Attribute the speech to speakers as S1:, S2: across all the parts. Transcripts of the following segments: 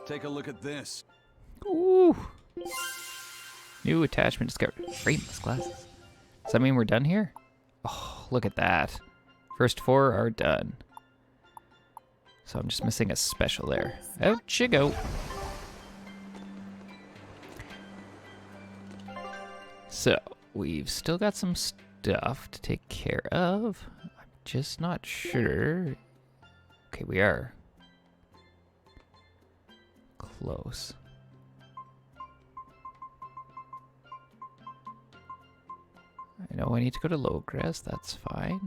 S1: Take a look at this.
S2: Ooh. New attachment discovered. Frameless glasses. Does that mean we're done here? Oh, look at that. First 4 are done. So I'm just missing a special there. Out you go. So, we've still got some stuff to take care of. I'm just not sure. Okay, we are close. I know I need to go to Logres, that's fine.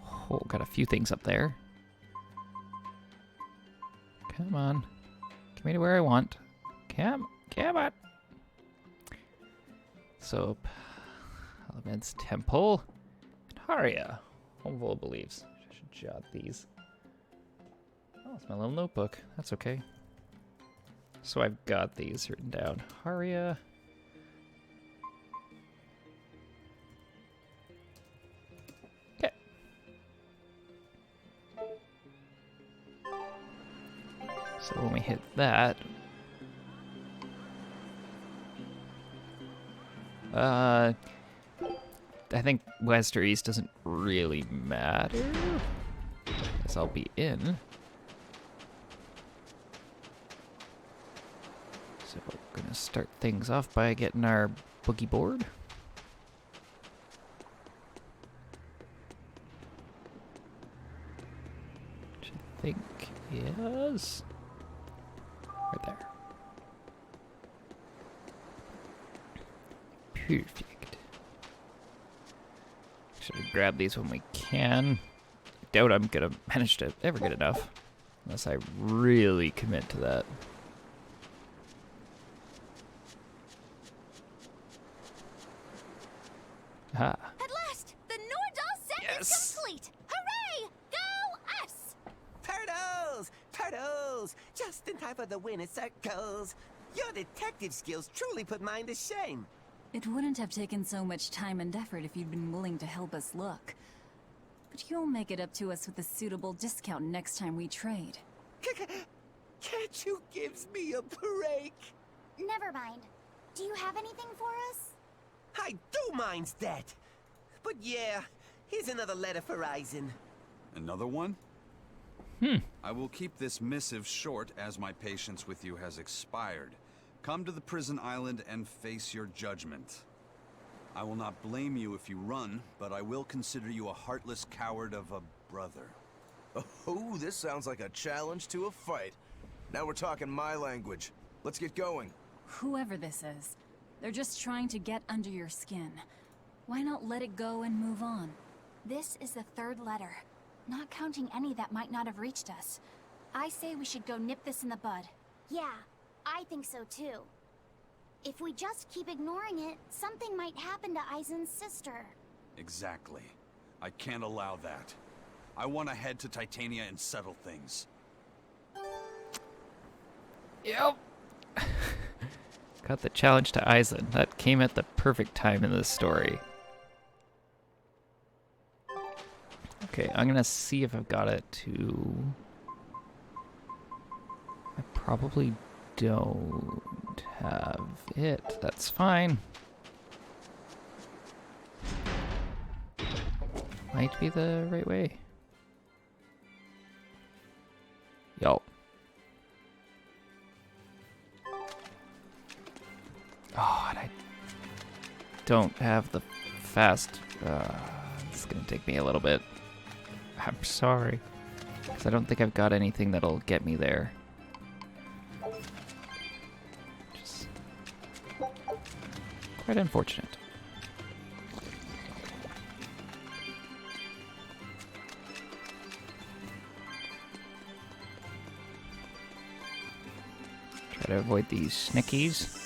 S2: Oh, got a few things up there. Come on. Get me to where I want. Come on. So, Elements Temple. And Haria. Home full of beliefs. I should jot these. Oh, it's my little notebook. That's okay. So I've got these written down. Haria. Okay. So when we hit that, I think west or east doesn't really matter. Guess I'll be in. So we're gonna start things off by getting our boogie board. Which I think is right there. Perfect. Should grab these when we can. I doubt I'm gonna manage to ever get enough. Unless I really commit to that. Ah.
S3: At last! The Nordal set is complete! Hooray! Go us!
S4: Turtles! Just in time for the winner circles. Your detective skills truly put mine to shame.
S5: It wouldn't have taken so much time and effort if you'd been willing to help us look. But you'll make it up to us with a suitable discount next time we trade.
S4: Can't you give me a break?
S3: Never mind. Do you have anything for us?
S4: I do mind that. But yeah, here's another letter for Eisen.
S1: Another one? I will keep this missive short as my patience with you has expired. Come to the prison island and face your judgment. I will not blame you if you run, but I will consider you a heartless coward of a brother.
S6: Oh, this sounds like a challenge to a fight. Now we're talking my language. Let's get going.
S5: Whoever this is, they're just trying to get under your skin. Why not let it go and move on?
S3: This is the 3rd letter, not counting any that might not have reached us. I say we should go nip this in the bud. Yeah, I think so too. If we just keep ignoring it, something might happen to Eisen's sister.
S1: Exactly. I can't allow that. I want to head to Titania and settle things.
S2: Yep. Got the challenge to Eisen. That came at the perfect time in this story. Okay, I'm gonna see if I've got it to... I probably don't have it. That's fine. Might be the right way. Yo. Oh, and I don't have the fast... it's gonna take me a little bit. I'm sorry. Because I don't think I've got anything that'll get me there. Just... quite unfortunate. Try to avoid these snickies.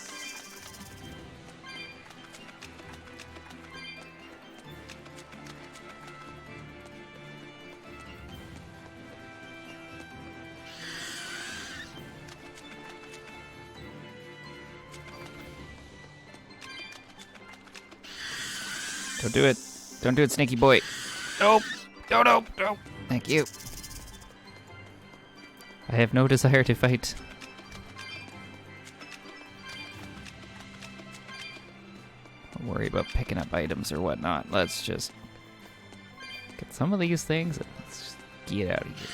S2: Don't do it. Don't do it, sneaky boy. Nope. Nope. Thank you. I have no desire to fight. Don't worry about picking up items or whatnot. Let's just get some of these things and let's just get out of here.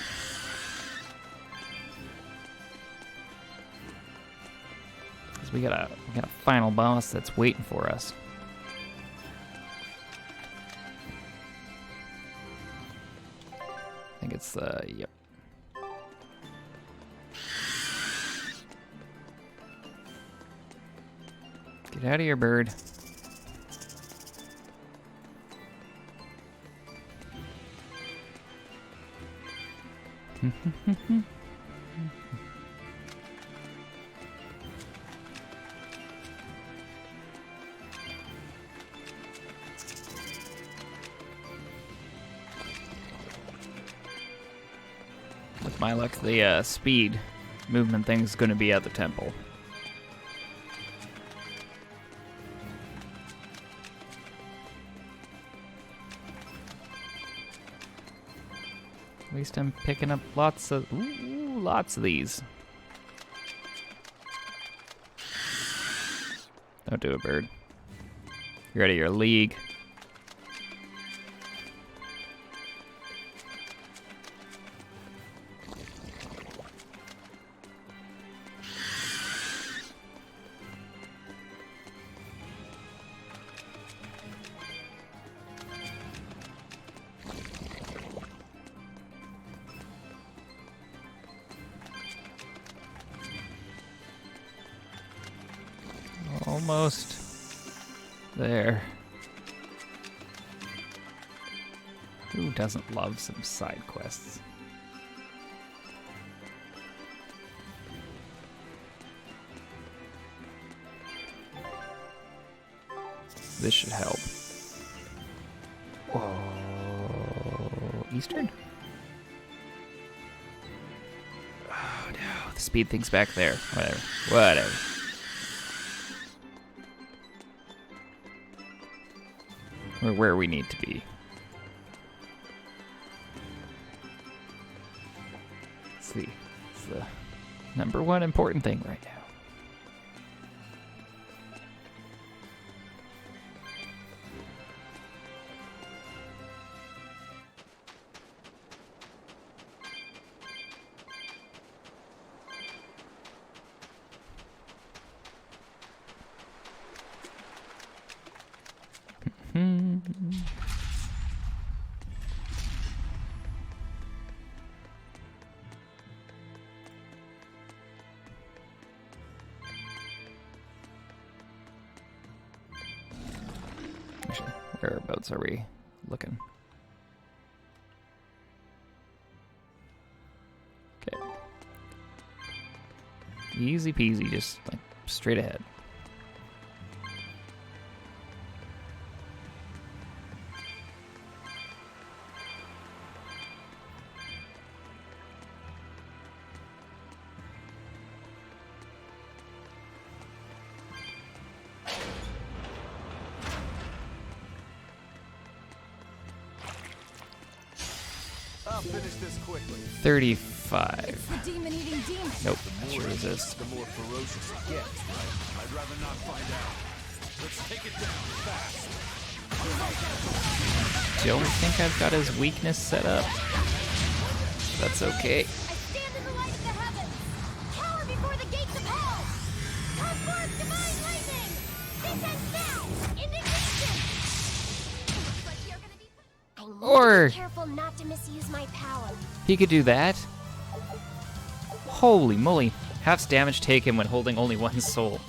S2: Because we got a final boss that's waiting for us. I think it's yep. Get out of here, bird. With my luck, the speed movement thing's going to be at the temple. At least I'm picking up lots of these. Don't do it, bird. You're out of your league. Almost there. Who doesn't love some side quests? This should help. Whoa. Eastern? Oh no, the speed thing's back there. Whatever. We're where we need to be. It's the number one important thing right now. Whereabouts are we looking? Okay. Easy peasy, just like straight ahead.
S6: I'll finish this quickly.
S2: 35.
S5: The demon-eating demon.
S2: Nope, that sure is this.
S6: The more ferocious it gets.
S1: I'd rather not find out. Let's take it down fast.
S2: Don't think I've got his weakness set up. That's okay.
S3: I stand in the light of the heavens. Cower before the gates of hell. Come forth, divine lightning. Descend now. Indignation. Looks like you're gonna be. I need
S2: Or-
S3: to be careful not to misuse my power.
S2: He could do that? Holy moly. Half damage taken when holding only one soul.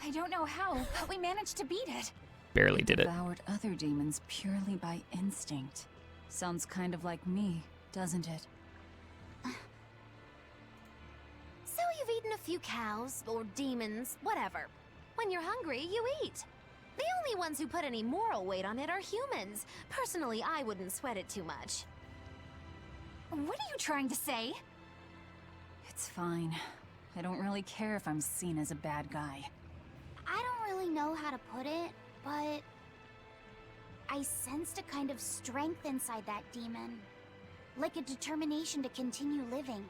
S5: I don't know how, but we managed to beat it.
S2: Barely did it.
S5: Devoured other demons purely by instinct. Sounds kind of like me, doesn't it?
S3: So you've eaten a few cows, or demons, whatever. When you're hungry, you eat. The only ones who put any moral weight on it are humans. Personally, I wouldn't sweat it too much. What are you trying to say?
S5: It's fine. I don't really care if I'm seen as a bad guy.
S3: I don't really know how to put it, but I sensed a kind of strength inside that demon. like a determination to continue living.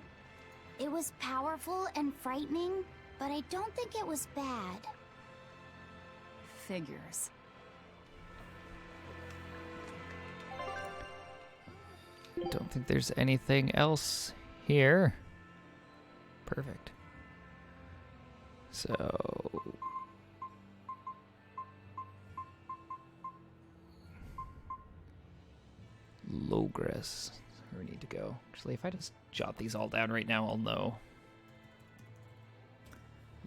S3: It was powerful and frightening, but I don't think it was bad.
S5: Figures.
S2: Don't think there's anything else here. Perfect. So... Logres. Where we need to go. Actually, if I just jot these all down right now, I'll know.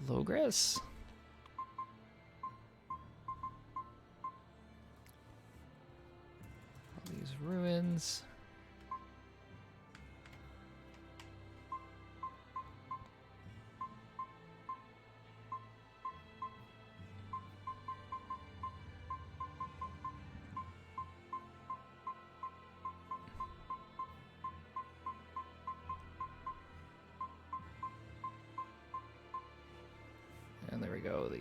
S2: Logres? All these ruins. And there we go, the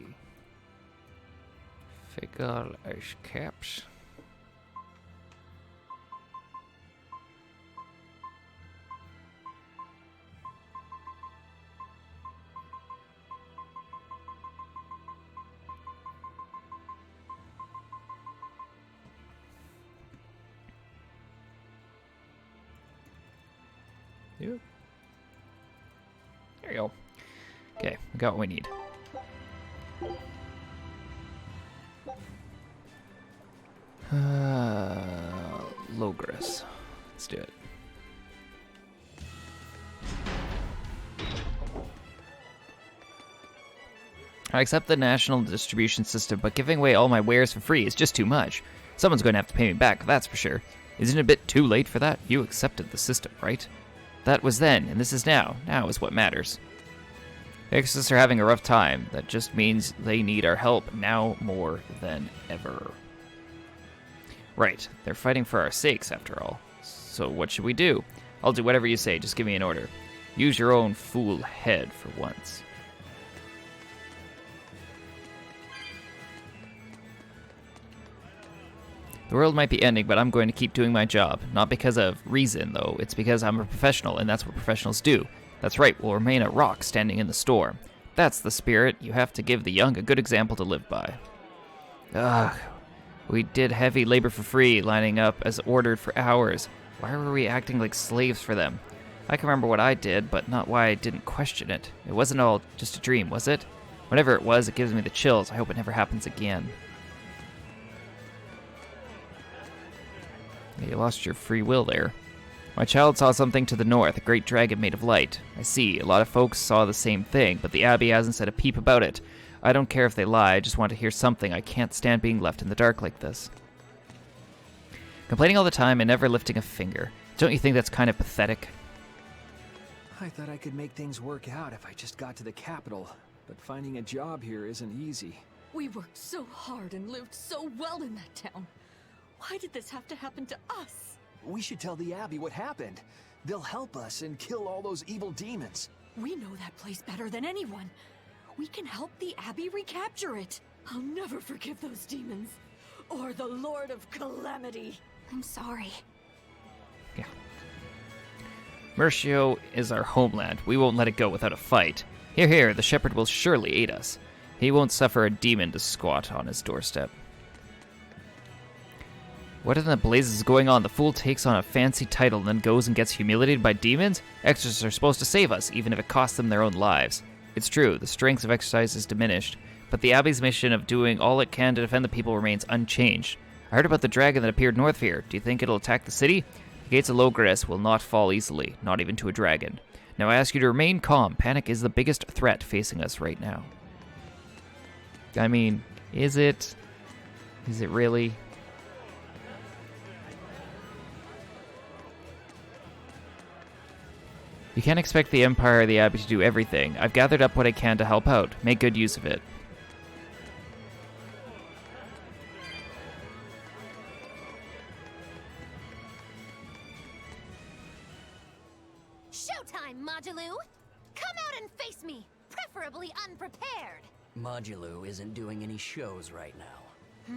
S2: Fickle Ice Caps. Yep. There you go. Okay, we got what we need. Logres. Let's do it. I accept the national distribution system, but giving away all my wares for free is just too much. Someone's going to have to pay me back, that's for sure. Isn't it a bit too late for that? You accepted the system, right? That was then, and this is now. Now is what matters. The Exorcists are having a rough time. That just means they need our help now more than ever. Right, they're fighting for our sakes, after all. So what should we do? I'll do whatever you say, just give me an order. Use your own fool head for once. The world might be ending, but I'm going to keep doing my job. Not because of reason, though. It's because I'm a professional, and that's what professionals do. That's right, we'll remain a rock standing in the storm. That's the spirit. You have to give the young a good example to live by. Ugh. We did heavy labor for free, lining up as ordered for hours. Why were we acting like slaves for them? I can remember what I did, but not why I didn't question it. It wasn't all just a dream, was it? Whatever it was, it gives me the chills. I hope it never happens again. You lost your free will there. My child saw something to the north, a great dragon made of light. I see, a lot of folks saw the same thing, but the Abbey hasn't said a peep about it. I don't care if they lie, I just want to hear something. I can't stand being left in the dark like this. Complaining all the time and never lifting a finger. Don't you think that's kind of pathetic?
S7: I thought I could make things work out if I just got to the capital, but finding a job here isn't easy.
S8: We worked so hard and lived so well in that town. Why did this have to happen to us?
S7: We should tell the Abbey what happened. They'll help us and kill all those evil demons.
S8: We know that place better than anyone. We can help the Abbey recapture it. I'll never forgive those demons. Or the Lord of Calamity.
S3: I'm sorry.
S2: Yeah. Mercio is our homeland. We won't let it go without a fight. Here, here, the shepherd will surely aid us. He won't suffer a demon to squat on his doorstep. What in the blazes is going on? The fool takes on a fancy title and then goes and gets humiliated by demons? Exorcists are supposed to save us, even if it costs them their own lives. It's true, the strength of exercise is diminished, but the Abbey's mission of doing all it can to defend the people remains unchanged. I heard about the dragon that appeared north of here. Do you think it'll attack the city? The gates of Logres will not fall easily, not even to a dragon. Now I ask you to remain calm. Panic is the biggest threat facing us right now. I mean, is it? Is it really? You can't expect the Empire or the Abbey to do everything. I've gathered up what I can to help out. Make good use of it.
S3: Showtime, Modulou! Come out and face me, preferably unprepared.
S9: Modulu isn't doing any shows right now.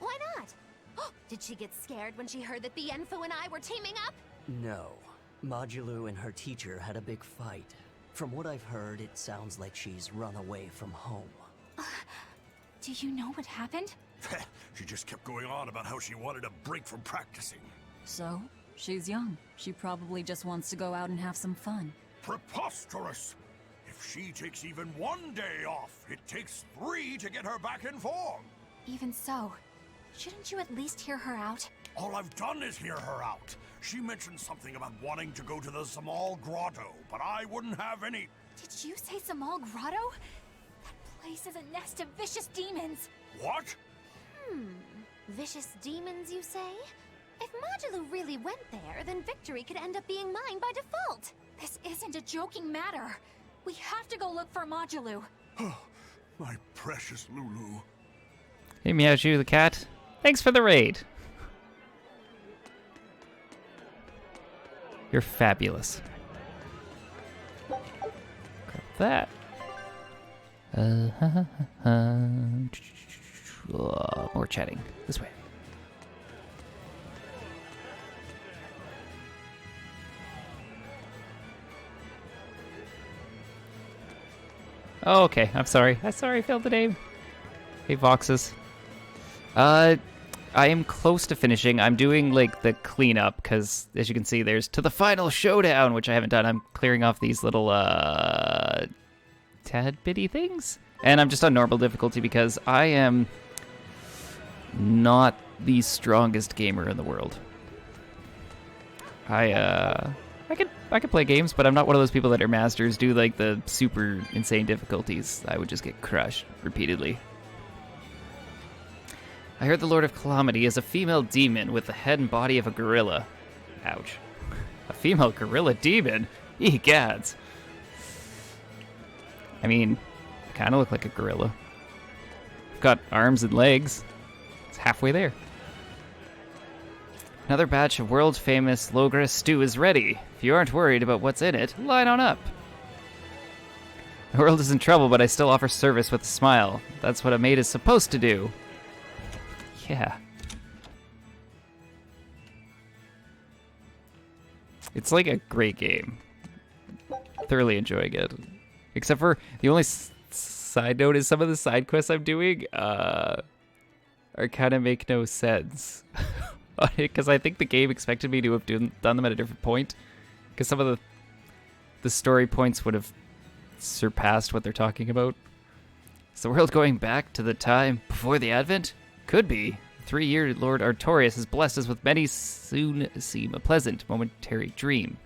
S3: Why not? Did she get scared when she heard that Bienfu and I were teaming up?
S9: No. Modulu and her teacher had a big fight. From what I've heard, it sounds like she's run away from home.
S3: Do you know what happened?
S10: She just kept going on about how she wanted a break from practicing.
S5: So? She's young. She probably just wants to go out and have some fun.
S10: Preposterous! If she takes even one day off, it takes 3 to get her back in form.
S3: Even so, shouldn't you at least hear her out?
S10: All I've done is hear her out. She mentioned something about wanting to go to the Zamal Grotto, but I wouldn't have any...
S3: Did you say Zamal Grotto? That place is a nest of vicious demons.
S10: What?
S3: Vicious demons, you say? If Modulu really went there, then victory could end up being mine by default. This isn't a joking matter. We have to go look for Modulu.
S10: My precious Lulu.
S2: Hey, Meowshu the cat. Thanks for the raid. You're fabulous. Grab that. More chatting. This way. Oh, okay. I'm sorry. I failed the name. Hey, Voxes. I am close to finishing. I'm doing, like, the cleanup, because, as you can see, there's to the final showdown, which I haven't done. I'm clearing off these little, tad-bitty things. And I'm just on normal difficulty, because I am not the strongest gamer in the world. I could play games, but I'm not one of those people that are masters, do like the super insane difficulties. I would just get crushed repeatedly. I heard the Lord of Calamity is a female demon with the head and body of a gorilla. Ouch. A female gorilla demon? Egads. I mean, I kind of look like a gorilla. I've got arms and legs. It's halfway there. Another batch of world-famous Logra stew is ready. If you aren't worried about what's in it, line on up. The world is in trouble, but I still offer service with a smile. That's what a maid is supposed to do. Yeah. It's like a great game. Thoroughly enjoying it. Except for the only side note is some of the side quests I'm doing are kind of make no sense. Because I think the game expected me to have done them at a different point. Because some of the story points would have surpassed what they're talking about. Is the world going back to the time before the Advent? Could be. The 3-year Lord Artorias has blessed us with many soon seem a pleasant momentary dream.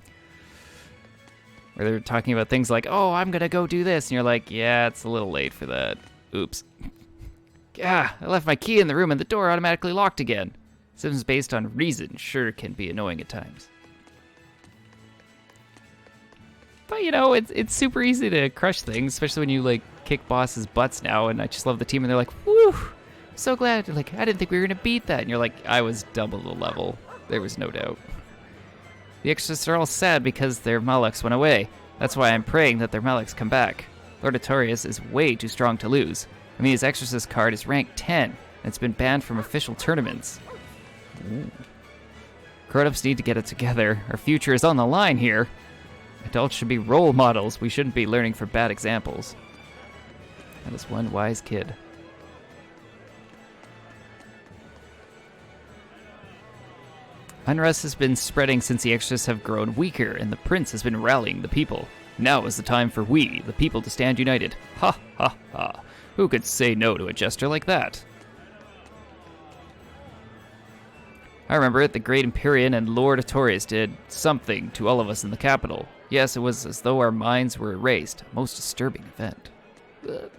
S2: Where they're talking about things like, oh, I'm going to go do this. And you're like, yeah, it's a little late for that. Oops. Yeah, I left my key in the room and the door automatically locked again. Systems based on reason sure can be annoying at times. But, you know, it's super easy to crush things, especially when you, like, kick bosses' butts now, and I just love the team, and they're like, whew, so glad. They're like, I didn't think we were going to beat that. And you're like, I was double the level. There was no doubt. The exorcists are all sad because their Malaks went away. That's why I'm praying that their Malaks come back. Lord Artorias is way too strong to lose. I mean, his exorcist card is rank 10, and it's been banned from official tournaments. Grown-ups need to get it together. Our future is on the line here. Adults should be role models. We shouldn't be learning from bad examples. That is one wise kid. Unrest has been spreading since the exorcists have grown weaker, and the prince has been rallying the people. Now is the time for we, the people, to stand united. Ha ha ha. Who could say no to a gesture like that? I remember it, the great Empyrean and Lord Artorias did something to all of us in the capital. Yes, it was as though our minds were erased. A most disturbing event. Ugh.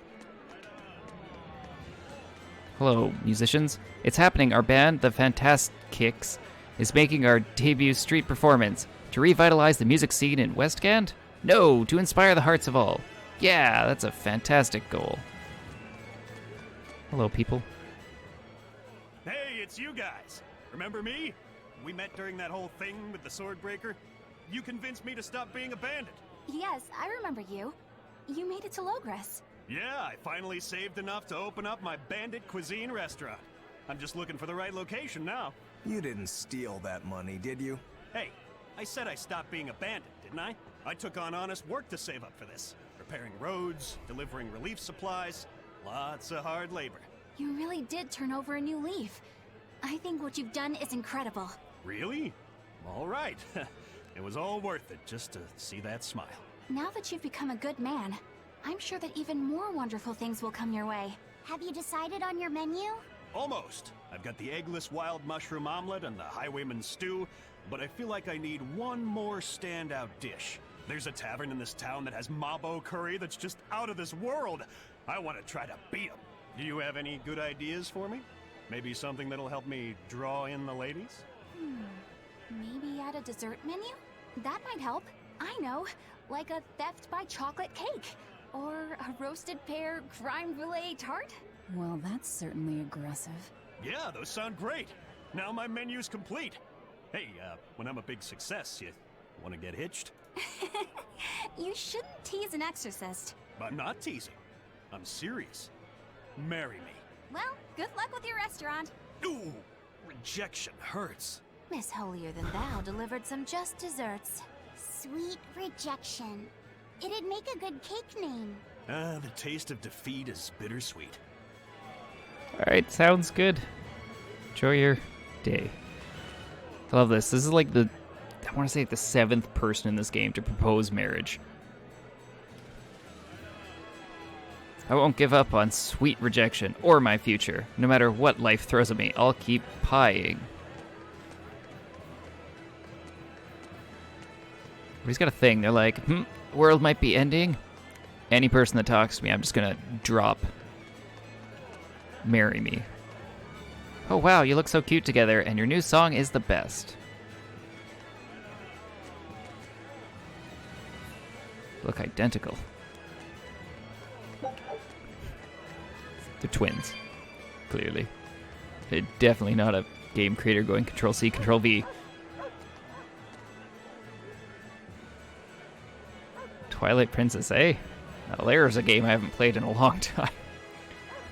S2: Hello, musicians. It's happening. Our band, the Fantastkicks, is making our debut street performance. To revitalize the music scene in Westgand? No, to inspire the hearts of all. Yeah, that's a fantastic goal. Hello, people.
S11: Hey, it's you guys. Remember me? We met during that whole thing with the Swordbreaker. You convinced me to stop being a bandit.
S3: Yes, I remember you. You made it to Logres.
S11: Yeah, I finally saved enough to open up my bandit cuisine restaurant. I'm just looking for the right location now.
S6: You didn't steal that money, did you?
S11: Hey, I said I stopped being a bandit, didn't I? I took on honest work to save up for this. Repairing roads, delivering relief supplies, lots of hard labor.
S3: You really did turn over a new leaf. I think what you've done is incredible.
S11: Really? All right. It was all worth it just to see that smile.
S3: Now that you've become a good man, I'm sure that even more wonderful things will come your way. Have you decided on your menu?
S11: Almost. I've got the eggless wild mushroom omelet and the highwayman stew, but I feel like I need one more standout dish. There's a tavern in this town that has mabo curry that's just out of this world. I want to try to beat 'em. Do you have any good ideas for me? Maybe something that'll help me draw in the ladies?
S3: Maybe add a dessert menu? That might help. I know, like a theft by chocolate cake. Or a roasted pear crème brûlée tart?
S5: Well, that's certainly aggressive.
S11: Yeah, those sound great. Now my menu's complete. Hey, when I'm a big success, you want to get hitched?
S3: You shouldn't tease an exorcist.
S11: I'm not teasing. I'm serious. Marry me.
S3: Well, good luck with your restaurant.
S11: Ooh, rejection hurts.
S3: Miss Holier Than Thou delivered some just desserts.
S12: Sweet rejection. It'd make a good cake name.
S11: The taste of defeat is bittersweet.
S2: Alright, sounds good. Enjoy your day. I love this. This is like I want to say the 7th person in this game to propose marriage. I won't give up on sweet rejection or my future. No matter what life throws at me, I'll keep pieing. But he's got a thing. They're like, the world might be ending. Any person that talks to me, I'm just gonna drop. Marry me. Oh wow, you look so cute together, and your new song is the best. Look identical. They're twins, clearly. They're definitely not a game creator going Control-C, Control-V. Twilight Princess, eh? Now there's a game I haven't played in a long time.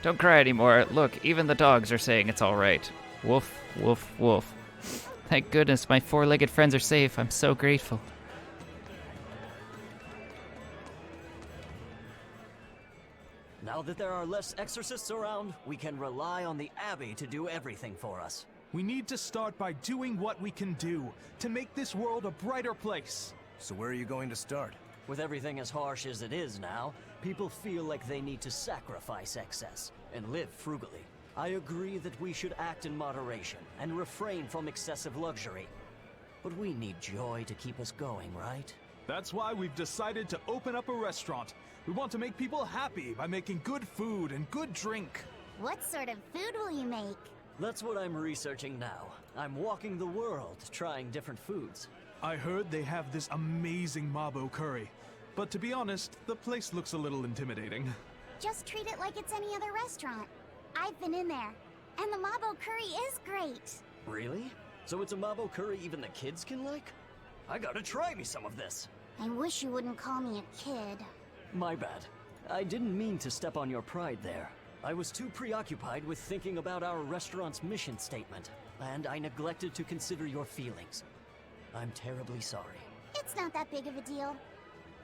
S2: Don't cry anymore. Look, even the dogs are saying it's alright. Woof, woof, woof. Thank goodness my four-legged friends are safe. I'm so grateful.
S9: Now that there are less exorcists around, we can rely on the Abbey to do everything for us.
S13: We need to start by doing what we can do to make this world a brighter place.
S6: So where are you going to start?
S9: With everything as harsh as it is now, people feel like they need to sacrifice excess and live frugally. I agree that we should act in moderation and refrain from excessive luxury. But we need joy to keep us going, right?
S13: That's why we've decided to open up a restaurant. We want to make people happy by making good food and good drink.
S12: What sort of food will you make?
S9: That's what I'm researching now. I'm walking the world, trying different foods.
S13: I heard they have this amazing mabo curry. But to be honest, the place looks a little intimidating.
S12: Just treat it like it's any other restaurant. I've been in there, and the mabo curry is great.
S9: Really? So it's a mabo curry even the kids can like? I gotta try me some of this.
S12: I wish you wouldn't call me a kid.
S9: My bad. I didn't mean to step on your pride there. I was too preoccupied with thinking about our restaurant's mission statement, and I neglected to consider your feelings. I'm terribly sorry.
S12: It's not that big of a deal.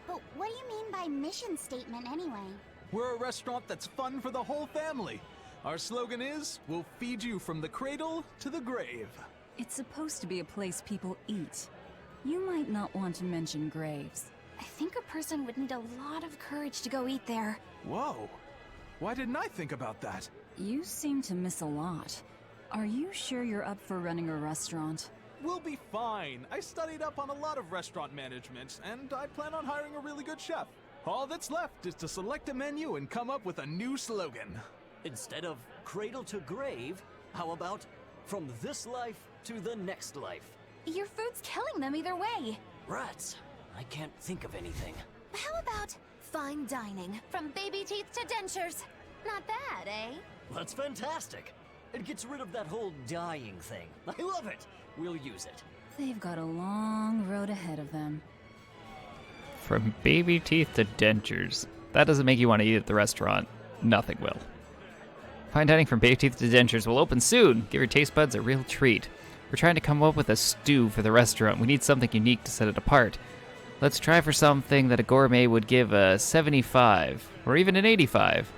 S12: But what do you mean by mission statement anyway?
S13: We're a restaurant that's fun for the whole family. Our slogan is, we'll feed you from the cradle to the grave.
S5: It's supposed to be a place people eat. You might not want to mention graves.
S3: I think a person would need a lot of courage to go eat there.
S13: Whoa. Why didn't I think about that?
S5: You seem to miss a lot. Are you sure you're up for running a restaurant?
S13: We'll be fine. I studied up on a lot of restaurant management, and I plan on hiring a really good chef. All that's left is to select a menu and come up with a new slogan.
S9: Instead of cradle to grave, how about from this life to the next life?
S3: Your food's killing them either way.
S9: Rats. I can't think of anything.
S3: How about fine dining, from baby teeth to dentures? Not bad, eh?
S9: That's fantastic. It gets rid of that whole dying thing. I love it. We'll use it.
S5: They've got a long road ahead of them.
S2: From baby teeth to dentures. That doesn't make you want to eat at the restaurant. Nothing will. Fine dining from Bay Teeth to Dentures will open soon. Give your taste buds a real treat. We're trying to come up with a stew for the restaurant. We need something unique to set it apart. Let's try for something that a gourmet would give a 75, or even an 85.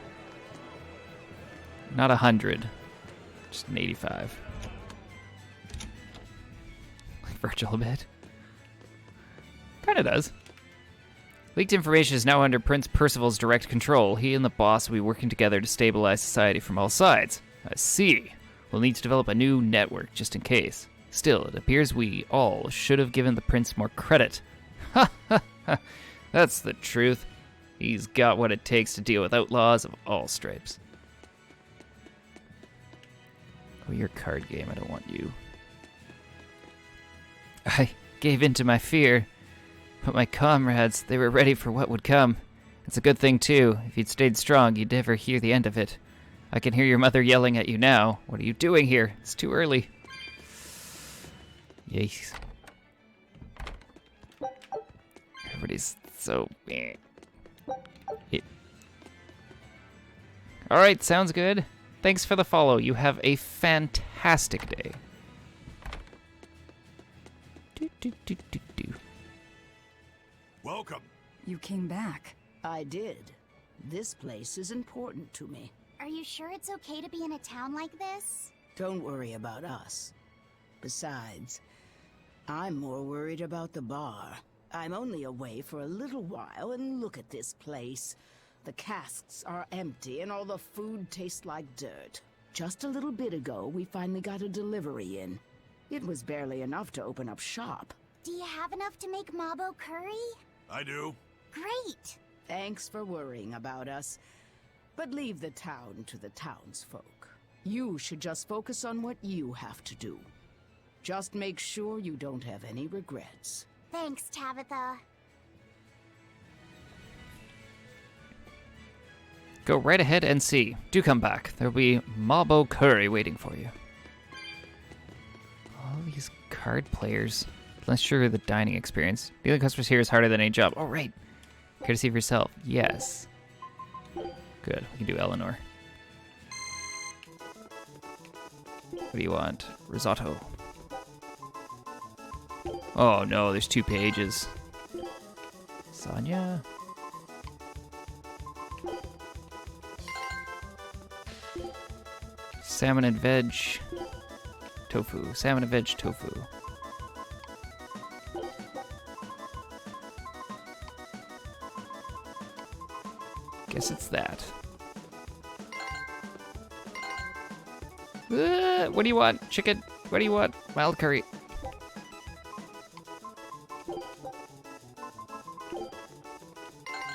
S2: Not 100, just an 85. Like Virgil a bit. Kinda does. Leaked information is now under Prince Percival's direct control. He and the boss will be working together to stabilize society from all sides. I see. We'll need to develop a new network, just in case. Still, it appears we all should have given the prince more credit. Ha ha ha! That's the truth. He's got what it takes to deal with outlaws of all stripes. Oh, your card game, I don't want you. I gave in to my fear, but my comrades, they were ready for what would come. It's a good thing, too. If you'd stayed strong, you'd never hear the end of it. I can hear your mother yelling at you now. What are you doing here? It's too early. Yes. Everybody's so... Alright, sounds good. Thanks for the follow. You have a fantastic day.
S10: Welcome.
S5: You came back.
S14: I did. This place is important to me.
S12: Are you sure it's okay to be in a town like this?
S14: Don't worry about us. Besides, I'm more worried about the bar. I'm only away for a little while, and look at this place. The casks are empty, and all the food tastes like dirt. Just a little bit ago, we finally got a delivery in. It was barely enough to open up shop.
S12: Do you have enough to make Mabo curry?
S10: I do.
S12: Great!
S14: Thanks for worrying about us. But leave the town to the townsfolk. You should just focus on what you have to do. Just make sure you don't have any regrets.
S12: Thanks, Tabitha.
S2: Go right ahead and see. Do come back. There'll be Mabo curry waiting for you. All these card players. Let's sugar the dining experience. Dealing customers here is harder than any job. Oh, right. Care to see for yourself? Yes. Good. We can do Eleanor. What do you want? Risotto. Oh no, there's 2 pages. Sonia? Salmon and veg. Tofu. Salmon and veg tofu. Guess it's that. What do you want? Chicken? What do you want? Mild curry.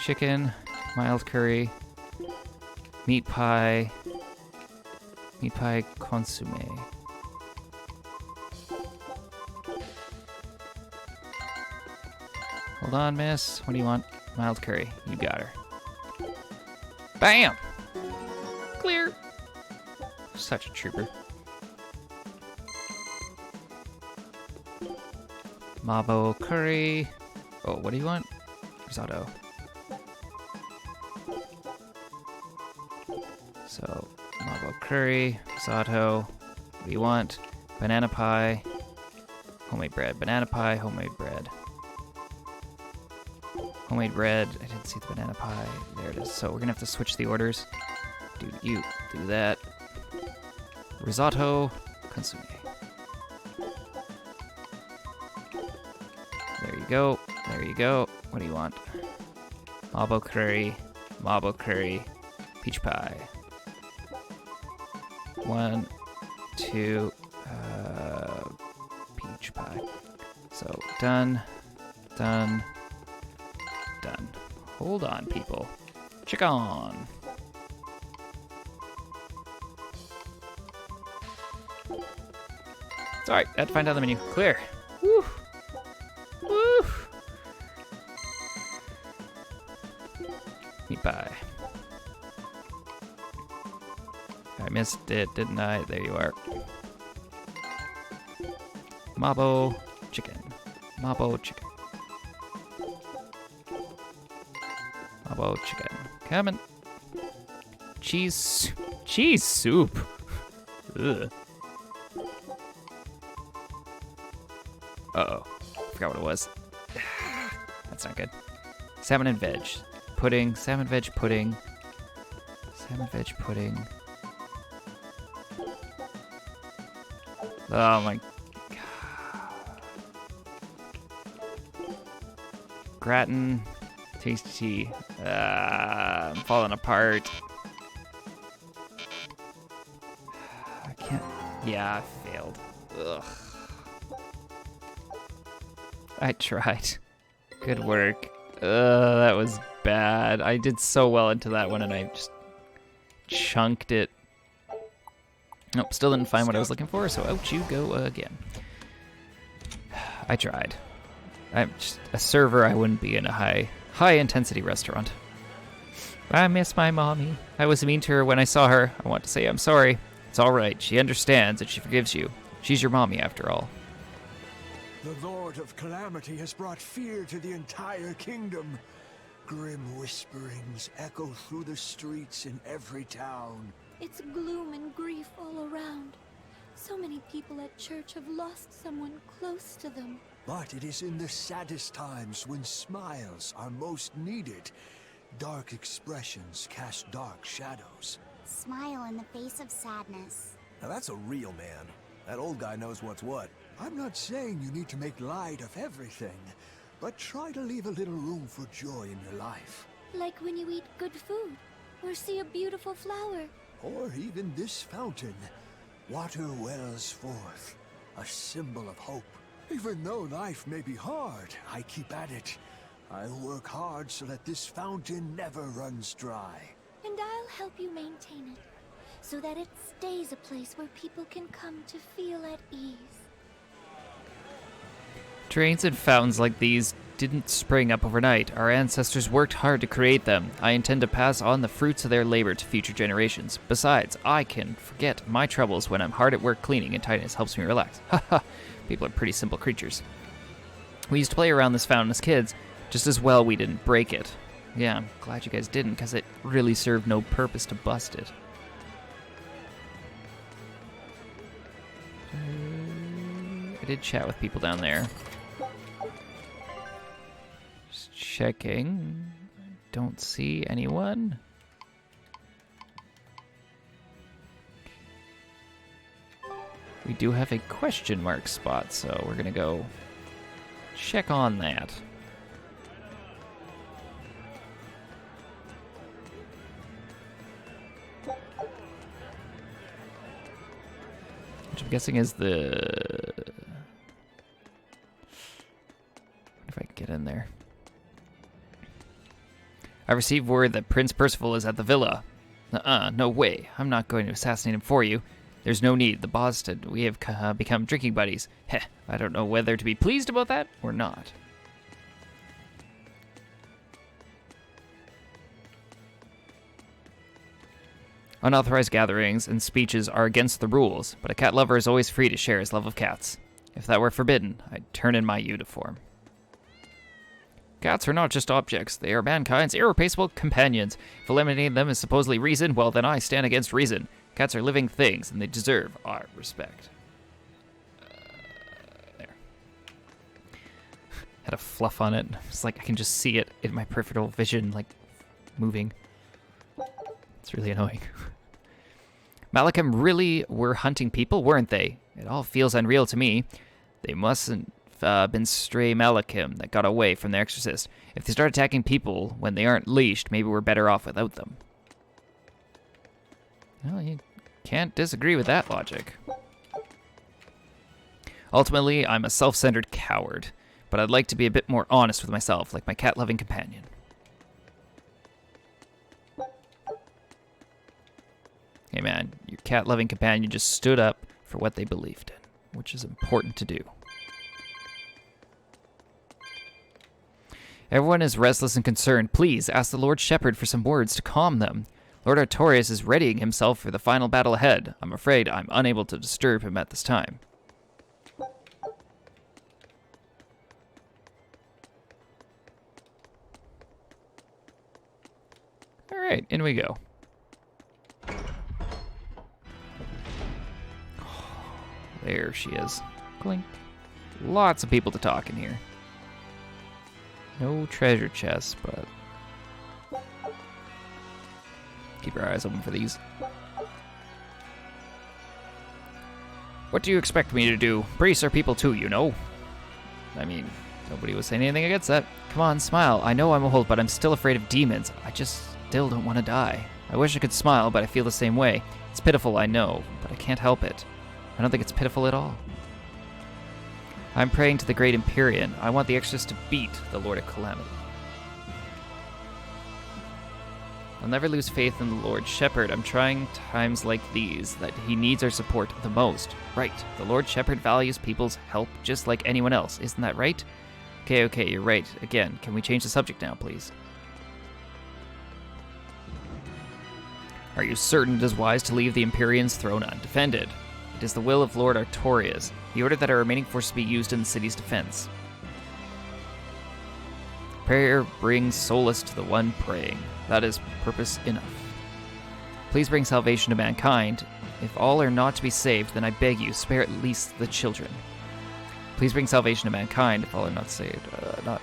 S2: Chicken, mild curry, meat pie consomme. Hold on, miss. What do you want? Mild curry. You got her. Bam! Clear. Such a trooper. Mabo curry. Oh, what do you want? Risotto. So, Mabo curry, risotto. What do you want? Banana pie. Homemade bread. Banana pie, homemade bread. Homemade bread. I didn't see the banana pie. There it is. So we're gonna have to switch the orders. Do you do that? Risotto, consomme. There you go. There you go. What do you want? Mabo curry, peach pie. 1, 2, peach pie. So done. Hold on, people. Chicken. It's alright, I had to find out the menu. Clear. Woo! Woo! Meat pie. I missed it, didn't I? There you are. Mabo chicken. Mabo chicken. Mabo chicken. Coming. Cheese cheese soup. Ugh. Uh-oh. Forgot what it was. That's not good. Salmon and veg. Pudding. Salmon veg pudding. Salmon veg pudding. Oh my god. Gratin. Tasty tea. I'm falling apart. I can't. Yeah, I failed. Ugh. I tried. Good work. That was bad. I did so well into that one and I just chunked it. Nope, still didn't find what I was looking for, so out you go again. I tried. I'm just a server. I wouldn't be in a high intensity restaurant. I miss my mommy. I was mean to her when I saw her. I want to say I'm sorry. It's all right. She understands and she forgives you. She's your mommy after all.
S15: The Lord of Calamity has brought fear to the entire kingdom. Grim whisperings echo through the streets in every town.
S8: It's gloom and grief all around. So many people at church have lost someone close to them.
S15: But it is in the saddest times when smiles are most needed. Dark expressions cast dark shadows.
S12: Smile in the face of sadness.
S6: Now that's a real man. That old guy knows what's what.
S15: I'm not saying you need to make light of everything, but try to leave a little room for joy in your life.
S8: Like when you eat good food, or see a beautiful flower.
S15: Or even this fountain. Water wells forth, a symbol of hope. Even though life may be hard, I keep at it. I work hard so that this fountain never runs dry.
S8: And I'll help you maintain it, so that it stays a place where people can come to feel at ease.
S2: Drains and fountains like these didn't spring up overnight. Our ancestors worked hard to create them. I intend to pass on the fruits of their labor to future generations. Besides, I can forget my troubles when I'm hard at work cleaning and tidiness helps me relax. Haha, people are pretty simple creatures. We used to play around this fountain as kids. Just as well we didn't break it. Yeah, I'm glad you guys didn't, because it really served no purpose to bust it. I did chat with people down there. Just checking. Don't see anyone. We do have a question mark spot, so we're gonna go check on that. Which I'm guessing is the... If I can get in there. I received word that Prince Percival is at the villa. No way. I'm not going to assassinate him for you. There's no need. The boss said we have become drinking buddies. Heh, I don't know whether to be pleased about that or not. Unauthorized gatherings and speeches are against the rules, but a cat lover is always free to share his love of cats. If that were forbidden, I'd turn in my uniform. Cats are not just objects, they are mankind's irreplaceable companions. If eliminating them is supposedly reason, well then I stand against reason. Cats are living things, and they deserve our respect. There. Had a fluff on it. It's like I can just see it in my peripheral vision, like, moving. It's really annoying. Malachim really were hunting people, weren't they? It all feels unreal to me. They mustn't have been stray Malachim that got away from their exorcist. If they start attacking people when they aren't leashed, maybe we're better off without them. Well, you can't disagree with that logic. Ultimately, I'm a self-centered coward, but I'd like to be a bit more honest with myself, like my cat-loving companion. Hey man, your cat-loving companion just stood up for what they believed in, which is important to do. Everyone is restless and concerned. Please ask the Lord Shepherd for some words to calm them. Lord Artorias is readying himself for the final battle ahead. I'm afraid I'm unable to disturb him at this time. Alright, in we go. There she is. Clink. Lots of people to talk in here. No treasure chests, but keep your eyes open for these. What do you expect me to do? Priests are people too, you know. I mean, nobody was saying anything against that. Come on, smile. I know I'm old, but I'm still afraid of demons. I just still don't want to die. I wish I could smile, but I feel the same way. It's pitiful, I know, but I can't help it. I don't think it's pitiful at all. I'm praying to the great Empyrean. I want the Exorcist to beat the Lord of Calamity. I'll never lose faith in the Lord Shepherd. I'm trying times like these that he needs our support the most. Right. The Lord Shepherd values people's help just like anyone else. Isn't that right? Okay, you're right. Again, can we change the subject now, please? Are you certain it is wise to leave the Empyrean's throne undefended? It is the will of Lord Artorias. He ordered that our remaining forces be used in the city's defense. Prayer brings solace to the one praying. That is purpose enough. Please bring salvation to mankind. If all are not to be saved, then I beg you, spare at least the children. Please bring salvation to mankind. If all are not saved, not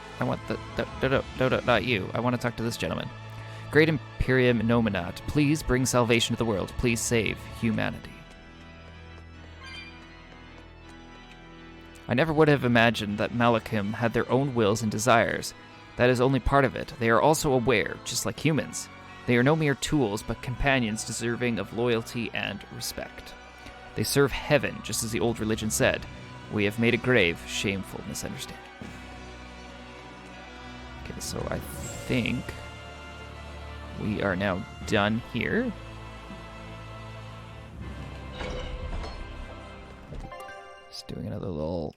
S2: you. I want to talk to this gentleman. Great Imperium Nominat, please bring salvation to the world. Please save humanity. I never would have imagined that Malachim had their own wills and desires. That is only part of it. They are also aware, just like humans. They are no mere tools, but companions deserving of loyalty and respect. They serve heaven, just as the old religion said. We have made a grave, shameful misunderstanding. Okay, so I think we are now done here. Just doing another little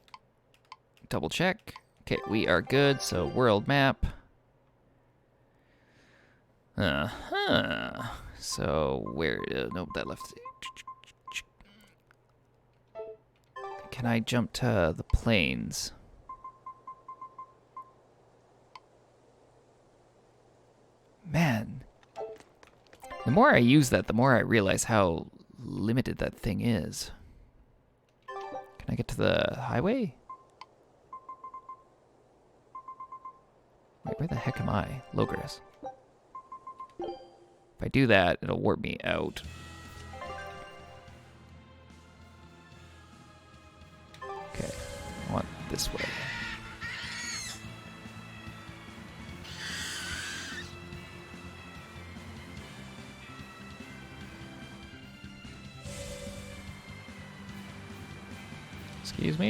S2: double check. Okay, we are good, so world map. So where, nope, that left. Can I jump to the plains? Man, the more I use that, the more I realize how limited that thing is. Can I get to the highway? Wait, where the heck am I? Logris. If I do that, it'll warp me out. Okay, I want this way.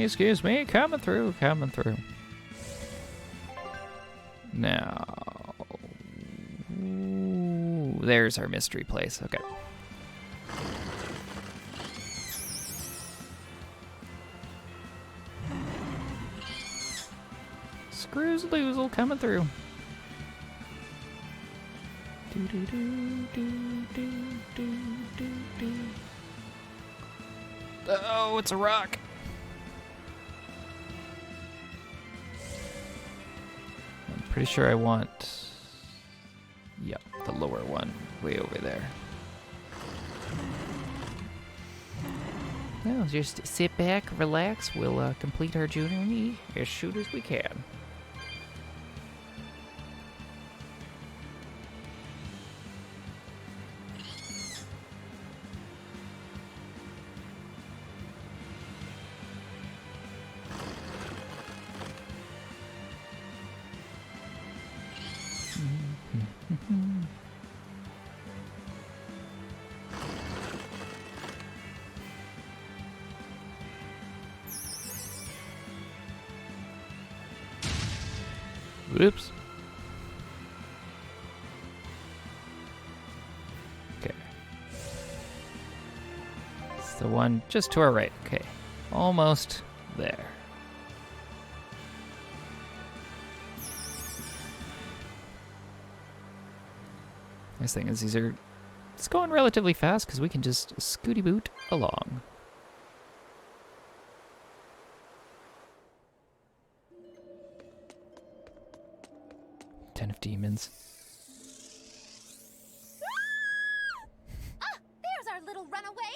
S2: Excuse me, coming through. Now, ooh, there's our mystery place. Okay. Screws loozle coming through. Oh, it's a rock. Pretty sure I want, yep, the lower one, way over there. Well, just sit back, relax. We'll complete our journey as soon as we can. Oops. Okay. It's the one just to our right. Okay. Almost there. Nice thing is it's going relatively fast because we can just scooty boot along. Of demons.
S3: Ah, there's our little runaway.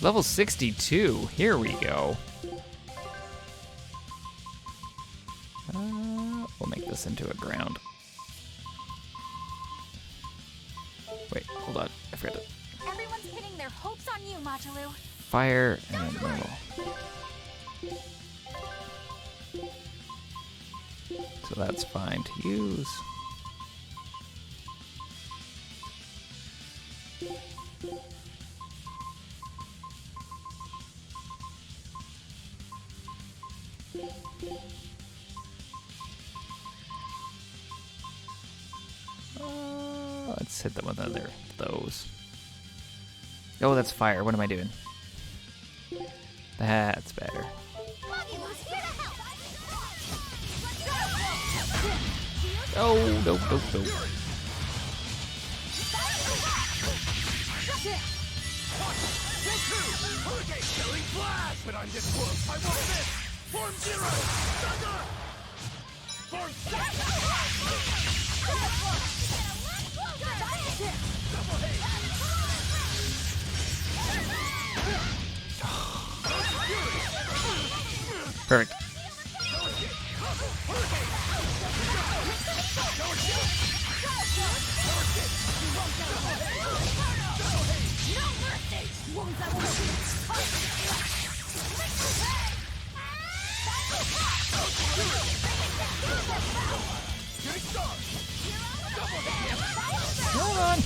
S2: Level 62. Here we go. We'll make this into a ground. Wait, hold on. I forgot to...
S3: Everyone's pinning their hopes on you, Majalu.
S2: Fire and normal. So that's fine to use. Let's hit them with another those. Oh, that's fire. What am I doing? That's better. Oh, no, no, no.
S10: But I'm this close. I won't miss. Form 0. Thunder. Form 6.
S2: Perfect. Hold on.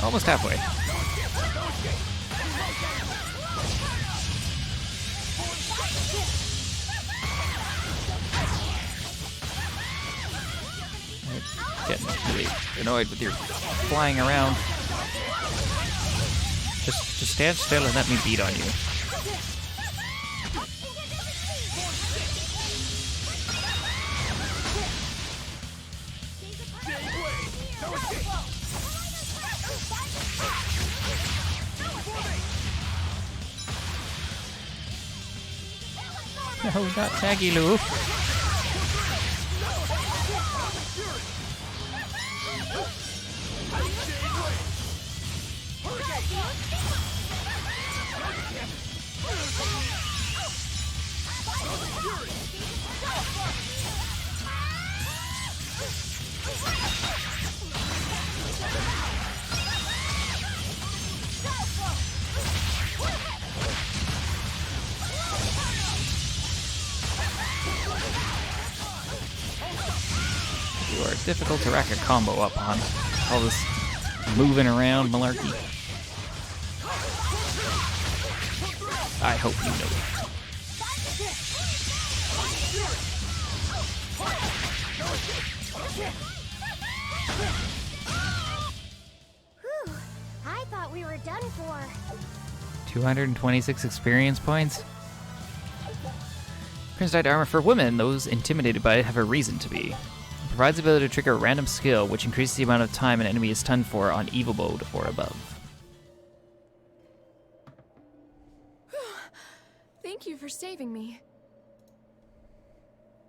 S2: Almost halfway. I'm getting really annoyed with your flying around. Just stand still and let me beat on you. No, not Taggy Lou. You are difficult to rack a combo up on. All this moving around malarkey. I hope you know it.
S12: Whew. I thought we were done for.
S2: 226 experience points. Crimson armor for women. Those intimidated by it have a reason to be. It provides the ability to trigger a random skill, which increases the amount of time an enemy is stunned for on evil mode or above.
S16: Thank you for saving me.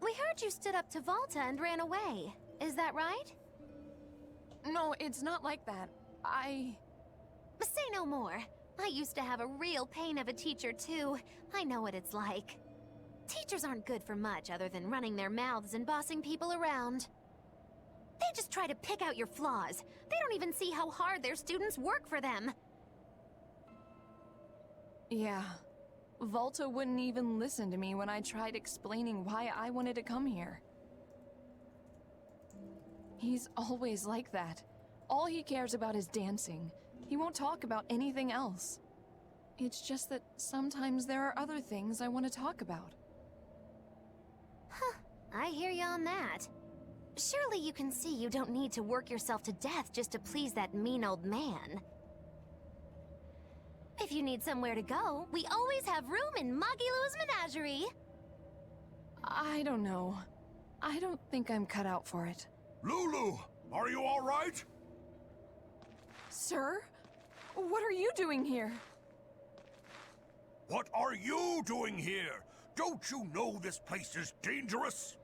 S3: We heard you stood up to Volta and ran away. Is that right?
S16: No, it's not like that.
S3: Say no more. I used to have a real pain of a teacher, too. I know what it's like. Teachers aren't good for much other than running their mouths and bossing people around. They just try to pick out your flaws. They don't even see how hard their students work for them.
S16: Yeah. Volta wouldn't even listen to me when I tried explaining why I wanted to come here. He's always like that. All he cares about is dancing. He won't talk about anything else. It's just that sometimes there are other things I want to talk about.
S3: Huh, I hear you on that. Surely you can see you don't need to work yourself to death just to please that mean old man. If you need somewhere to go, we always have room in Magilou's menagerie.
S16: I don't know. I don't think I'm cut out for it.
S10: Lulu, are you all right?
S16: Sir? What are you doing here?
S10: What are you doing here? Don't you know this place is dangerous?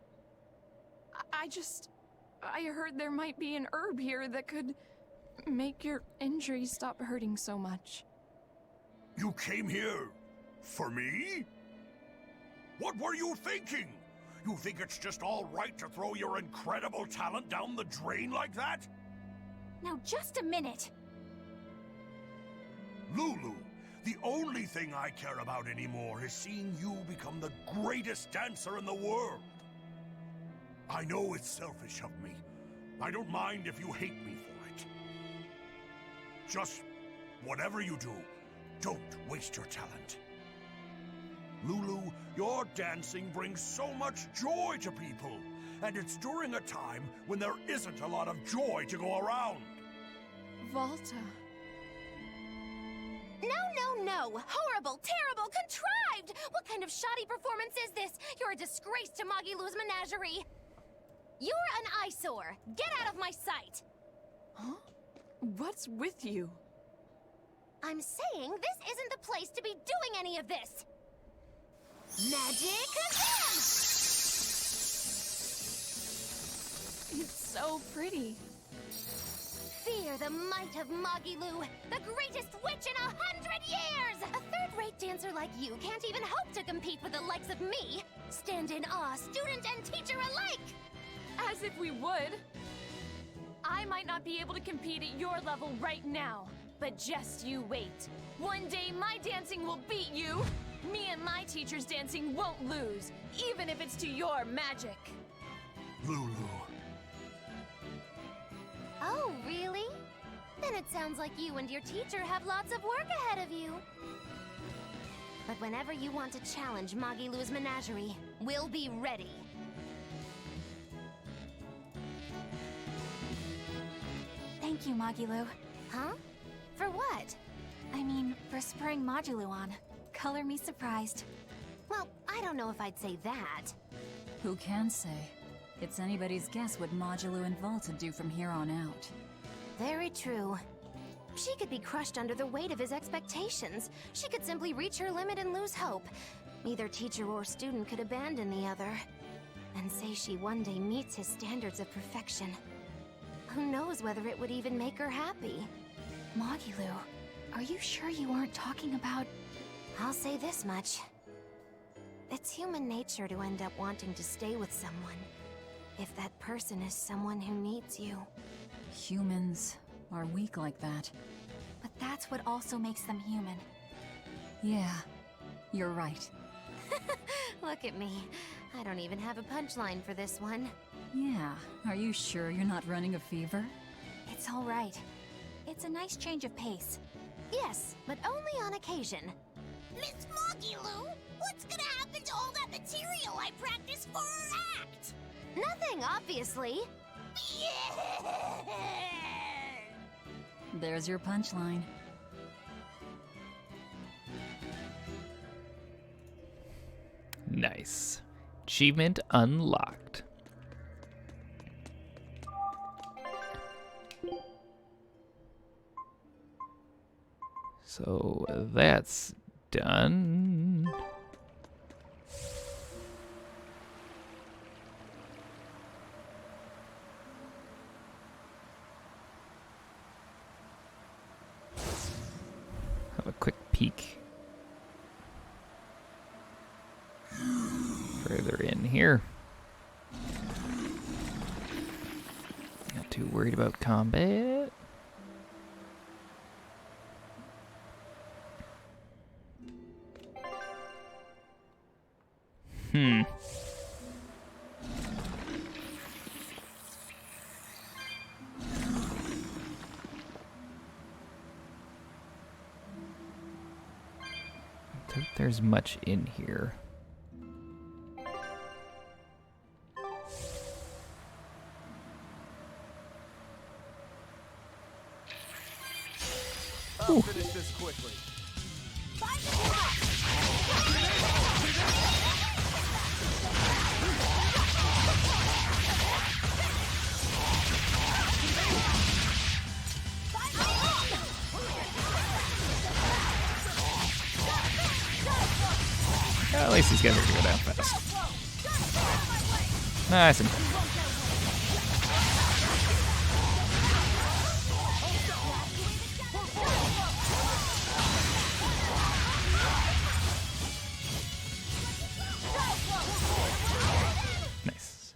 S16: I heard there might be an herb here that could make your injuries stop hurting so much.
S10: You came here for me? What were you thinking? You think it's just all right to throw your incredible talent down the drain like that?
S3: Now just a minute.
S10: Lulu, the only thing I care about anymore is seeing you become the greatest dancer in the world. I know it's selfish of me. I don't mind if you hate me for it. Just whatever you do, don't waste your talent. Lulu, your dancing brings so much joy to people, and it's during a time when there isn't a lot of joy to go around.
S16: Volta.
S3: No! Horrible, terrible, contrived! What kind of shoddy performance is this? You're a disgrace to Magilou's menagerie! You're an eyesore! Get out of my sight!
S16: Huh? What's with you?
S3: I'm saying this isn't the place to be doing any of this! Magic Kazam!
S16: It's so pretty.
S3: Fear the might of Magilou, the greatest witch in 100 years! A third-rate dancer like you can't even hope to compete with the likes of me. Stand in awe, student and teacher alike!
S16: As if we would. I might not be able to compete at your level right now, but just you wait. One day my dancing will beat you. Me and my teacher's dancing won't lose, even if it's to your magic.
S10: Lulu.
S3: Oh, really? Then it sounds like you and your teacher have lots of work ahead of you. But whenever you want to challenge Magilou's menagerie, we'll be ready. Thank you, Magilou. Huh? For what? I mean, for spurring Magilou on. Color me surprised. Well, I don't know if I'd say that.
S5: Who can say? It's anybody's guess what Magilou and Volta do from here on out.
S3: Very true. She could be crushed under the weight of his expectations. She could simply reach her limit and lose hope. Neither teacher or student could abandon the other. And say she one day meets his standards of perfection. Who knows whether it would even make her happy? Magilou, are you sure you aren't talking about... I'll say this much. It's human nature to end up wanting to stay with someone, if that person is someone who needs you.
S5: Humans are weak like that.
S3: But that's what also makes them human.
S5: Yeah, you're right.
S3: Look at me. I don't even have a punchline for this one.
S5: Yeah, are you sure you're not running a fever?
S3: It's all right. It's a nice change of pace. Yes, but only on occasion.
S12: Miss Magilou, what's gonna happen to all that material I practiced for her act?
S3: Nothing, obviously.
S5: There's your punchline.
S2: Nice. Achievement unlocked. So that's done. Have a quick peek. Further in here. Not too worried about combat. I don't think there's much in here.
S13: I'll finish this quickly.
S2: Well, at least these guys are gonna go down fast. Nice and nice.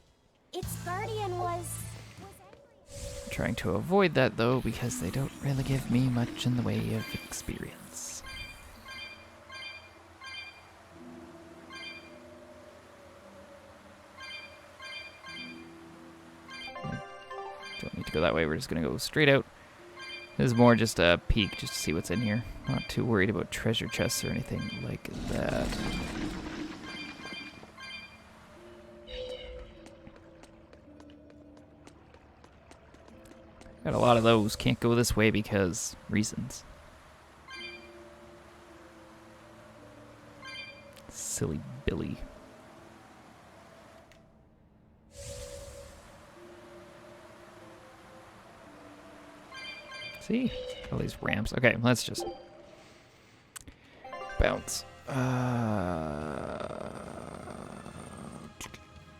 S12: Its guardian was...
S2: Trying to avoid that though, because they don't really give me much in the way of experience. Don't need to go that way, we're just gonna go straight out. This is more just a peek, just to see what's in here. Not too worried about treasure chests or anything like that. Got a lot of those. Can't go this way because reasons. Silly Billy. See? All these ramps. Okay, let's just bounce.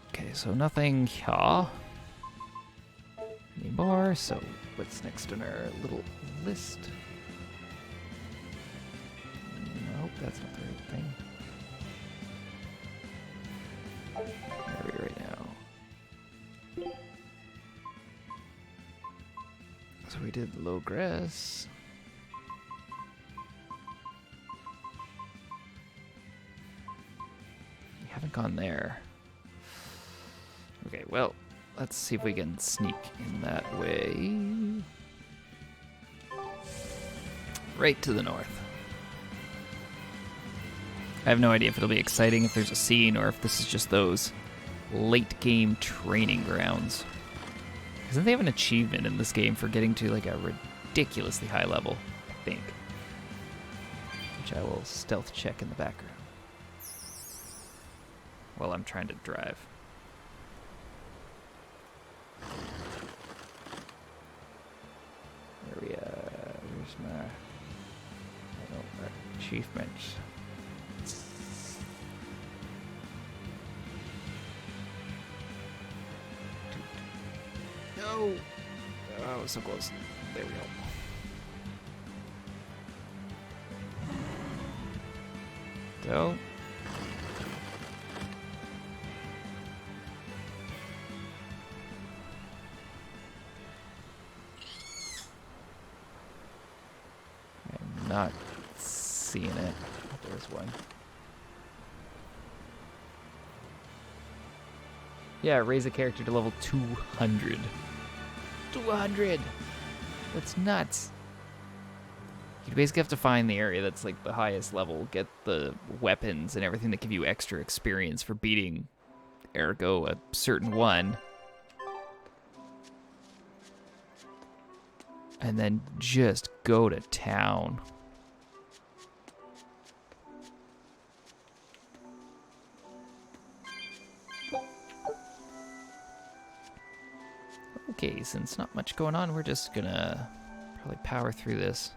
S2: Okay, so nothing here anymore. So what's next on our little list? Nope, that's not the right thing. Where are we right now? So we did low grass. We haven't gone there. Okay, well, let's see if we can sneak in that way. Right to the north. I have no idea if it'll be exciting, if there's a scene, or if this is just those late game training grounds. Because they have an achievement in this game for getting to like a ridiculously high level, I think. Which I will stealth check in the background while I'm trying to drive. Where's my achievements? No! Oh, so close. There we go. So. I'm not seeing it. There's one. Yeah, raise a character to level 200. 200! That's nuts. You basically have to find the area that's like the highest level, get the weapons and everything that give you extra experience for beating, ergo, a certain one. And then just go to town. Okay, since not much going on, we're just gonna probably power through this.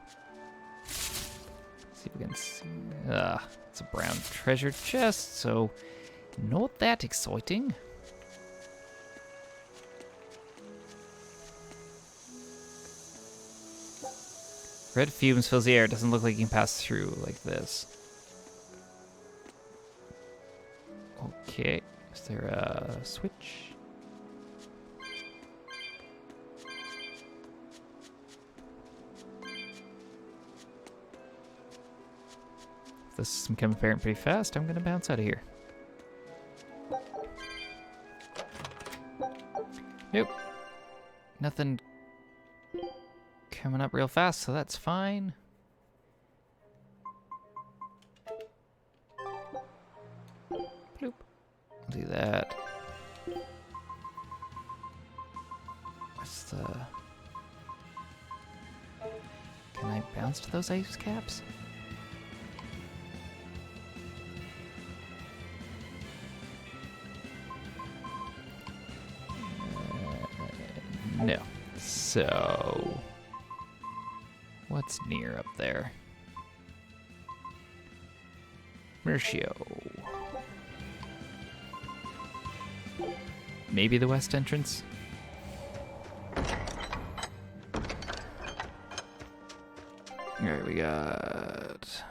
S2: See if we can see. It's a brown treasure chest, so not that exciting. Red fumes fills the air. It doesn't look like you can pass through like this. Okay, is there a switch? This is becoming apparent pretty fast. I'm gonna bounce out of here. Nope. Nothing coming up real fast, so that's fine. Bloop. I'll do that. What's the... Can I bounce to those ice caps? No. So, what's near up there? Mercio. Maybe the west entrance? Alright, we got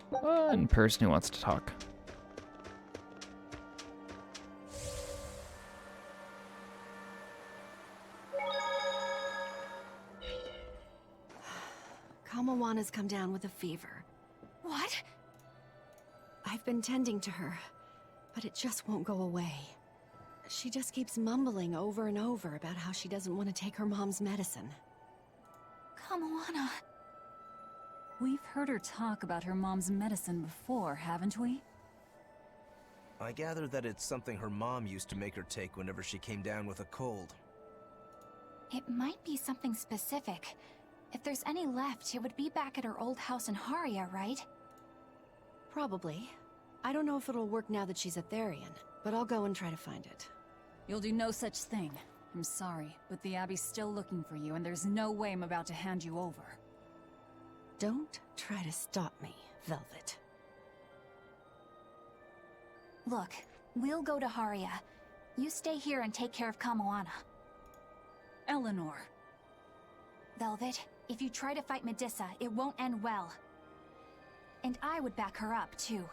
S2: one person who wants to talk.
S8: Kamawana's come down with a fever.
S16: What?
S8: I've been tending to her, but it just won't go away. She just keeps mumbling over and over about how she doesn't want to take her mom's medicine.
S16: Kamawana.
S5: We've heard her talk about her mom's medicine before, haven't we?
S6: I gather that it's something her mom used to make her take whenever she came down with a cold.
S3: It might be something specific. If there's any left, it would be back at her old house in Haria, right?
S8: Probably. I don't know if it'll work now that she's a Therian, but I'll go and try to find it.
S5: You'll do no such thing. I'm sorry, but the Abbey's still looking for you, and there's no way I'm about to hand you over.
S8: Don't try to stop me, Velvet.
S3: Look, we'll go to Haria. You stay here and take care of Kamawana.
S5: Eleanor.
S3: Velvet, if you try to fight Medusa, it won't end well. And I would back her up, too.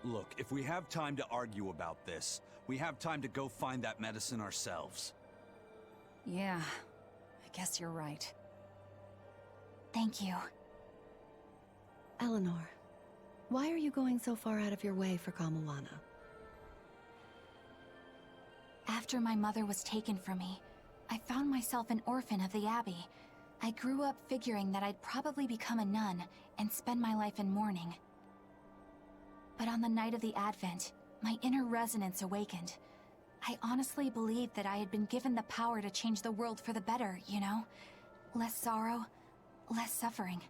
S1: Look, if we have time to argue about this, we have time to go find that medicine ourselves.
S5: Yeah, I guess you're right.
S3: Thank you.
S8: Eleanor, why are you going so far out of your way for Kamawana?
S3: After my mother was taken from me, I found myself an orphan of the Abbey. I grew up figuring that I'd probably become a nun and spend my life in mourning. But on the night of the Advent, my inner resonance awakened. I honestly believed that I had been given the power to change the world for the better, you know? Less sorrow, less suffering.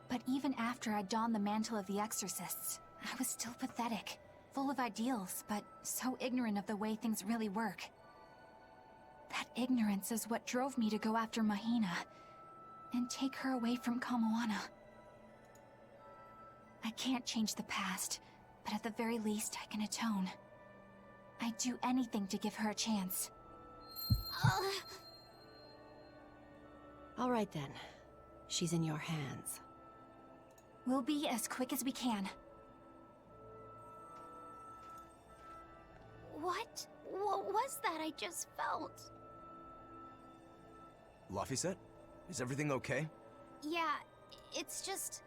S3: But even after I donned the mantle of the exorcists, I was still pathetic, full of ideals, but so ignorant of the way things really work. That ignorance is what drove me to go after Mahina and take her away from Kamawana. I can't change the past, but at the very least I can atone. I'd do anything to give her a chance.
S8: All right then. She's in your hands.
S3: We'll be as quick as we can.
S12: What was that I just felt?
S6: Laphicet? Is everything okay?
S12: Yeah, it's just...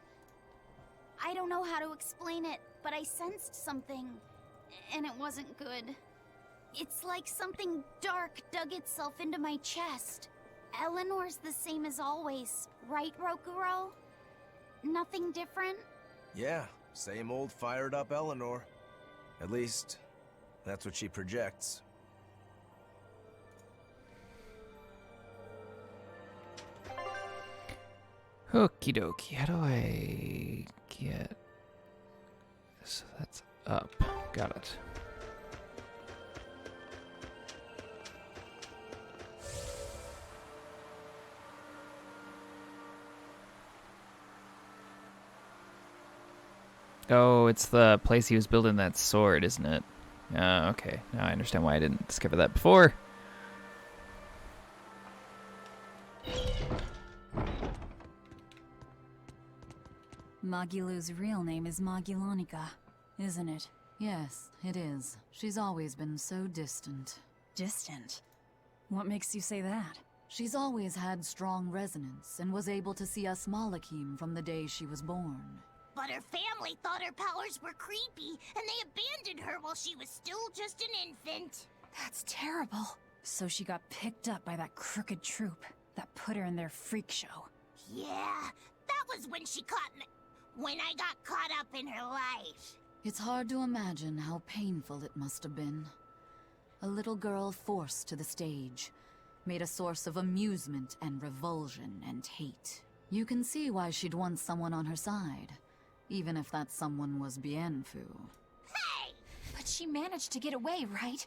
S12: I don't know how to explain it, but I sensed something, and it wasn't good. It's like something dark dug itself into my chest. Eleanor's the same as always, right, Rokuro? Nothing different?
S6: Yeah, same old fired up Eleanor. At least, that's what she projects.
S2: Okie dokie, how do I get... So that's up. Got it. Oh, it's the place he was building that sword, isn't it? Okay. Now I understand why I didn't discover that before.
S5: Magilu's real name is Magilanica, isn't it? Yes, it is. She's always been so distant. Distant? What makes you say that? She's always had strong resonance and was able to see us Malakim from the day she was born.
S12: But her family thought her powers were creepy, and they abandoned her while she was still just an infant.
S3: That's terrible.
S5: So she got picked up by that crooked troupe that put her in their freak show.
S12: Yeah, that was when she caught me. When I got caught up in her life.
S5: It's hard to imagine how painful it must have been. A little girl forced to the stage, made a source of amusement and revulsion and hate. You can see why she'd want someone on her side, even if that someone was Bienfu.
S12: Hey!
S3: But she managed to get away, right?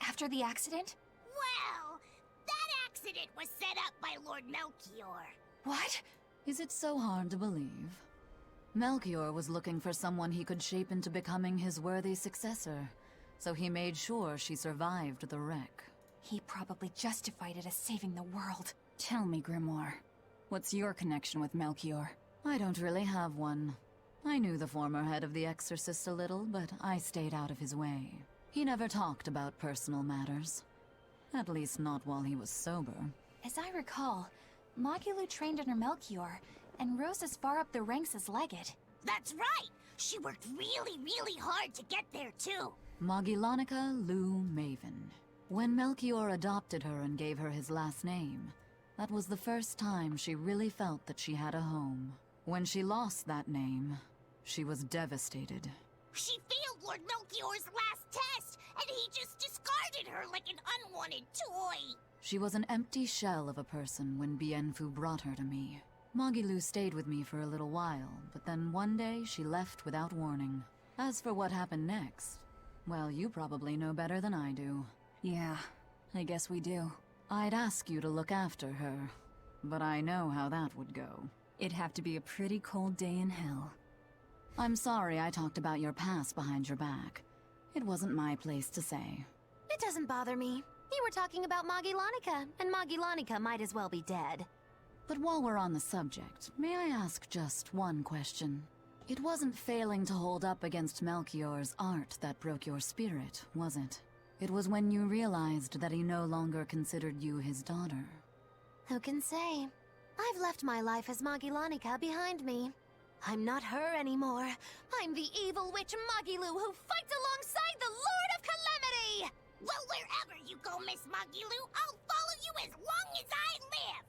S3: After the accident?
S12: Well, that accident was set up by Lord Melchior.
S3: What?
S5: Is it so hard to believe? Melchior was looking for someone he could shape into becoming his worthy successor, so he made sure she survived the wreck.
S3: He probably justified it as saving the world. Tell me, Grimoire, what's your connection with Melchior?
S5: I don't really have one. I knew the former head of the Exorcist a little, but I stayed out of his way. He never talked about personal matters. At least not while he was sober.
S3: As I recall, Magilu trained under Melchior and rose as far up the ranks as Legate.
S12: That's right! She worked really, really hard to get there, too.
S5: Magilonica Lou Maven. When Melchior adopted her and gave her his last name, that was the first time she really felt that she had a home. When she lost that name, she was devastated.
S12: She failed Lord Melchior's last test, and he just discarded her like an unwanted toy.
S5: She was an empty shell of a person when Bienfu brought her to me. Magilu stayed with me for a little while, but then one day she left without warning. As for what happened next, well, you probably know better than I do.
S3: Yeah, I guess we do.
S5: I'd ask you to look after her, but I know how that would go.
S3: It'd have to be a pretty cold day in hell.
S5: I'm sorry I talked about your past behind your back. It wasn't my place to say.
S17: It doesn't bother me. You were talking about Magilonica, and Magilonica might as well be dead.
S5: But while we're on the subject, may I ask just one question? It wasn't failing to hold up against Melchior's art that broke your spirit, was it? It was when you realized that he no longer considered you his daughter.
S17: Who can say? I've left my life as Magilonica behind me. I'm not her anymore. I'm the evil witch Magilu who fights alongside the Lord of Calamity!
S12: Well, wherever you go, Miss Magilu, I'll follow you as long as I live!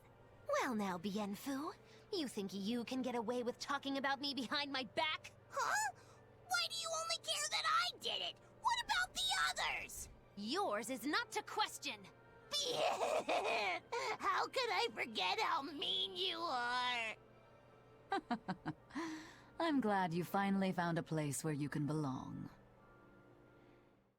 S17: Well now, Bienfu, you think you can get away with talking about me behind my back?
S12: Huh? Why do you only care that I did it? What about the others?
S17: Yours is not to question.
S12: How could I forget how mean you are?
S5: I'm glad you finally found a place where you can belong.